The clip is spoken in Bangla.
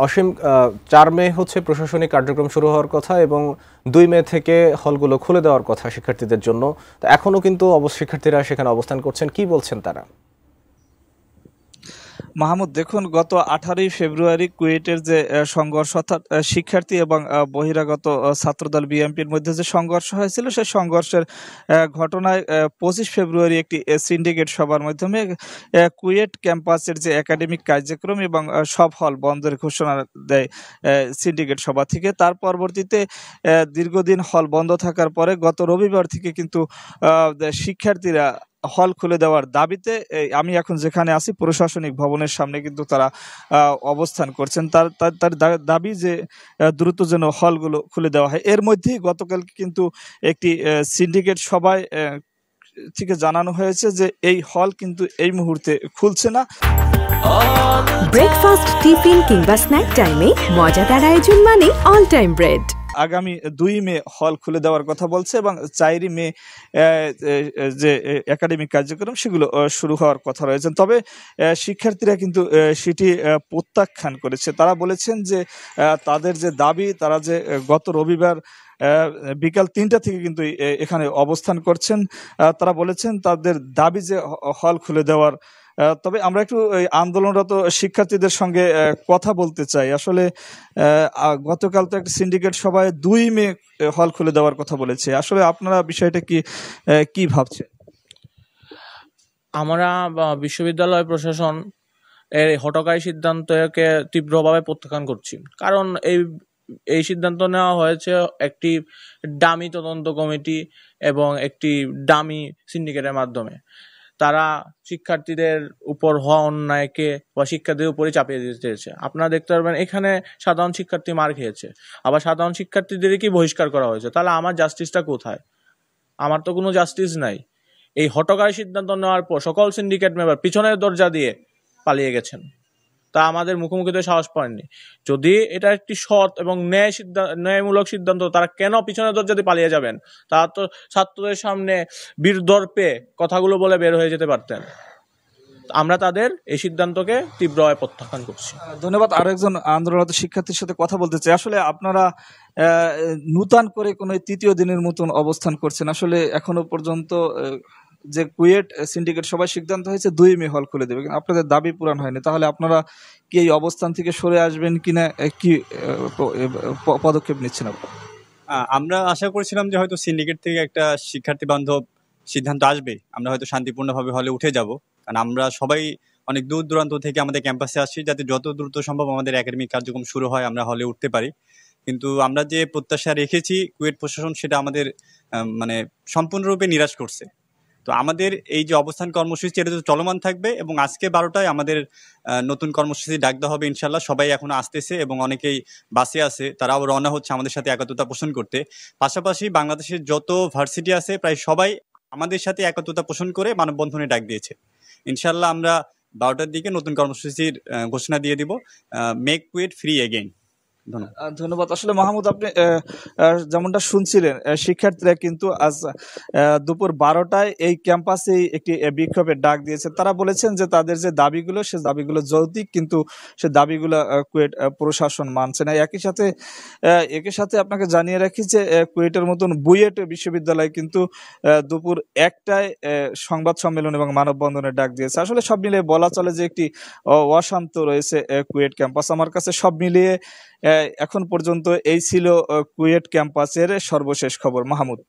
অসীম, ৪ মে হচ্ছে প্রশাসনিক কার্যক্রম শুরু হওয়ার কথা এবং ২ মে থেকে হলগুলো খুলে দেওয়ার কথা শিক্ষার্থীদের জন্য। তো এখনও কিন্তু শিক্ষার্থীরা সেখানে অবস্থান করছেন, কি বলছেন তারা? মাহমুদ, দেখুন, গত 18ই ফেব্রুয়ারি কুয়েটের যে সংঘর্ষ, অর্থাৎ শিক্ষার্থী এবং বহিরাগত ছাত্রদল বিএনপির মধ্যে যে সংঘর্ষ হয়েছিল, সেই সংঘর্ষের ঘটনায় 25 ফেব্রুয়ারি একটি সিন্ডিকেট সভার মাধ্যমে কুয়েট ক্যাম্পাসের যে একাডেমিক কার্যক্রম এবং সব হল বন্ধের ঘোষণা দেয় সিন্ডিকেট সভা থেকে। তার পরবর্তীতে দীর্ঘদিন হল বন্ধ থাকার পরে গত রবিবার থেকে কিন্তু শিক্ষার্থীরা হল খুলে দেওয়ার দাবিতে, আমি এখন যেখানে আছি প্রশাসনিক ভবনের সামনে কিন্তু তারা অবস্থান করছেন। তার দাবি যে দ্রুত যেন হলগুলো খুলে দেওয়া হয়। এর মধ্যেই গতকাল কিন্তু একটি সিন্ডিকেট সভায় থেকে জানানো হয়েছে যে এই হল কিন্তু এই মুহূর্তে খুলছে না। ব্রেকফাস্ট, টিফিন কিংবা স্ন্যাক টাইমে মজাদার আয়োজন মানে অল টাইম ব্রেড। আগামী 2 মে হল খুলে দেওয়ার কথা বলছে এবং 4 মে যে একাডেমিক কার্যক্রম সেগুলো শুরু হওয়ার কথা রয়েছে। তবে শিক্ষার্থীরা কিন্তু সেটি প্রত্যাখ্যান করেছে। তারা বলেছেন যে তাদের যে দাবি, তারা যে গত রবিবার বিকাল 3টা থেকে কিন্তু এখানে অবস্থান করছেন। তারা বলেছেন তাদের দাবি যে হল খুলে দেওয়ার। তবে আমরা একটু আন্দোলনরত শিক্ষার্থীদের সঙ্গে কথা বলতে চাই। আসলে গতকাল তো একটা সিন্ডিকেট সভায় 2 মে হল খুলে দেওয়ার কথা বলেছে। আসলে আপনারা বিষয়টা কি ভাবছেন? আমরা বিশ্ববিদ্যালয় প্রশাসন এর হঠকারী সিদ্ধান্তকে তীব্রভাবে প্রত্যাখ্যান করছি। কারণ এই সিদ্ধান্ত নেওয়া হয়েছে একটি ডামি তদন্ত কমিটি এবং একটি ডামি সিন্ডিকেটের মাধ্যমে। তারা শিক্ষার্থীদের উপর হওয়া অন্যায়কে বা শিক্ষার্থীদের উপরে চাপিয়ে দিতে চেয়েছে। আপনারা দেখতে পারবেন এখানে সাধারণ শিক্ষার্থী মার খেয়েছে, আবার সাধারণ শিক্ষার্থীদেরকে বহিষ্কার করা হয়েছে। তাহলে আমার জাস্টিসটা কোথায়? আমার তো কোনো জাস্টিস নাই। এই হঠকারী সিদ্ধান্ত নেওয়ার পর সকল সিন্ডিকেট মেম্বার পিছনের দরজা দিয়ে পালিয়ে গেছেন। তা আমাদের মুখোমুখিতে সাহস পায়নি। যদি এটা একটি সৎ এবং ন্যায়মূলক সিদ্ধান্ত, তারা কেন পিছনের দরজা দিয়ে পালিয়ে যাবেন? তারা তো ছাত্রদের সামনে বীরদর্পে কথাগুলো বলে বের হয়ে যেতে পারতেন। আমরা তাদের এই সিদ্ধান্তকে তীব্রভাবে প্রত্যাখ্যান করছি। ধন্যবাদ। আরো একজন আন্দোলনরত শিক্ষার্থীর সাথে কথা বলতে চাই। আসলে আপনারা নূতন করে কোনো তৃতীয় দিনের মতন অবস্থান করছেন। আসলে এখনো পর্যন্ত যে কুয়েট সিন্ডিকেট সভায় সিদ্ধান্ত হয়েছে 2 মে হল খুলে দেবে, কিন্তু আপনাদের দাবি পূরণ হয়নি। তাহলে আপনারা কি এই অবস্থান থেকে সরে আসবেন কিনা, কি পদক্ষেপ নিচ্ছেন আপনারা? আমরা আশা করছিলাম যে হয়তো সিন্ডিকেট থেকে একটা শিক্ষার্থী বান্ধব সিদ্ধান্ত আসবে, আমরা হয়তো শান্তিপূর্ণভাবে হলে উঠে যাব। কারণ আমরা সবাই অনেক দূর দূরান্ত থেকে আমাদের ক্যাম্পাসে আসছি, যাতে যত দ্রুত সম্ভব আমাদের একাডেমিক কার্যক্রম শুরু হয়, আমরা হলে উঠতে পারি। কিন্তু আমরা যে প্রত্যাশা রেখেছি কুয়েট প্রশাসন সেটা আমাদের মানে সম্পূর্ণরূপে নিরাশ করছে। তো আমাদের এই যে অবস্থান কর্মসূচি এটা তো চলমান থাকবে এবং আজকে 12টায় আমাদের নতুন কর্মসূচি ডাক দেওয়া হবে ইনশাল্লাহ। সবাই এখনো আসতেছে এবং অনেকেই বাসে আছে, তারাও রওনা হচ্ছে আমাদের সাথে একত্রতা পোষণ করতে। পাশাপাশি বাংলাদেশের যত ভার্সিটি আছে প্রায় সবাই আমাদের সাথে একত্রতা পোষণ করে মানববন্ধনে ডাক দিয়েছে। ইনশাল্লাহ আমরা 12টার দিকে নতুন কর্মসূচির ঘোষণা দিয়ে দিব, মেক কুয়েট ফ্রি এগেইন। ধন্যবাদ। আসলে মাহমুদ, আপনি যেমনটা শুনছিলেন, শিক্ষার্থীরা কিন্তু আজ দুপুর 12টায় এই ক্যাম্পাসে একটি বিক্ষোভের ডাক দিয়েছে। তারা বলেছেন যে তাদের যে দাবিগুলো, সে দাবিগুলো যৌক্তিক, কিন্তু সে দাবিগুলো কুয়েট প্রশাসন মানছে না। একই সাথে আপনাকে জানিয়ে রাখি যে কুয়েটের মতন বুয়েট বিশ্ববিদ্যালয় কিন্তু দুপুর 1টায় সংবাদ সম্মেলন এবং মানববন্ধনের ডাক দিয়েছে। আসলে সব মিলিয়ে বলা চলে যে একটি অশান্ত রয়েছে কুয়েট ক্যাম্পাস। আমার কাছে সব মিলিয়ে এখন পর্যন্ত এই ছিল কুয়েট ক্যাম্পাসের সর্বশেষ খবর। মাহমুদ।